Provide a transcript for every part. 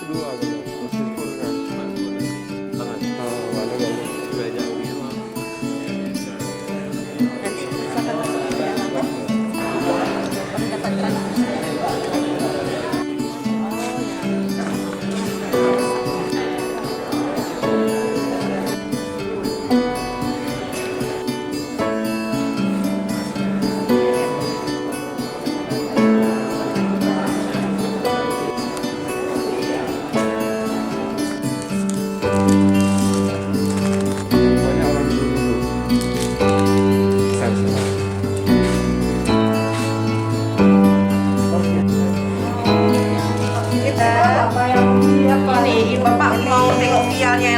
dua benar. Meskipun kan. Banget. Oh, mana banyak. Sudah jauh ya, Bang. Nanti misalkan masuk ke dalam kan mendapatkan Banyak orang dulu. Ini Bapak mau tengok pialnya.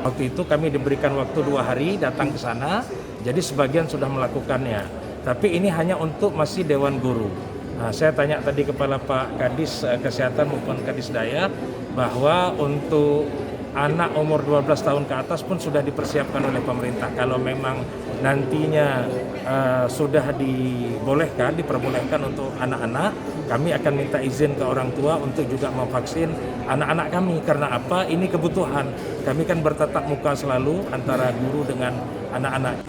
Waktu itu kami diberikan waktu 2 hari datang ke sana, jadi sebagian sudah melakukannya. Tapi ini hanya untuk masih Dewan Guru. Nah, saya tanya tadi kepada Pak Kadis Kesehatan maupun Kadis Daya bahwa untuk anak umur 12 tahun ke atas pun sudah dipersiapkan oleh pemerintah. Kalau memang nantinya sudah diperbolehkan untuk anak-anak, kami akan minta izin ke orang tua untuk juga memvaksin anak-anak kami. Karena apa? Ini kebutuhan. Kami kan bertatap muka selalu antara guru dengan anak-anak.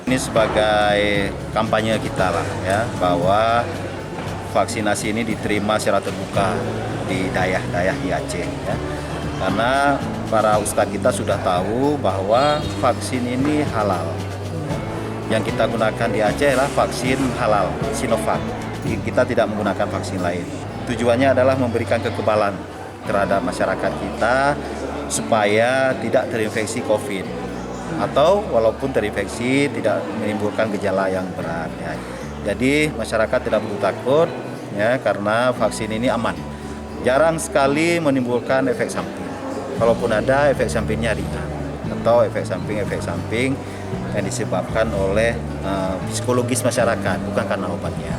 Ini sebagai kampanye kita lah ya, bahwa vaksinasi ini diterima secara terbuka di daerah-daerah di Aceh ya. Karena para ustadz kita sudah tahu bahwa vaksin ini halal. Yang kita gunakan di Aceh adalah vaksin halal, Sinovac. Kita tidak menggunakan vaksin lain. Tujuannya adalah memberikan kekebalan terhadap masyarakat kita supaya tidak terinfeksi COVID. Atau walaupun terinfeksi tidak menimbulkan gejala yang berat ya. Jadi masyarakat tidak perlu takut ya, karena vaksin ini aman. Jarang sekali menimbulkan efek samping. Kalaupun ada, efek sampingnya ringan atau efek samping yang disebabkan oleh psikologis masyarakat, bukan karena obatnya.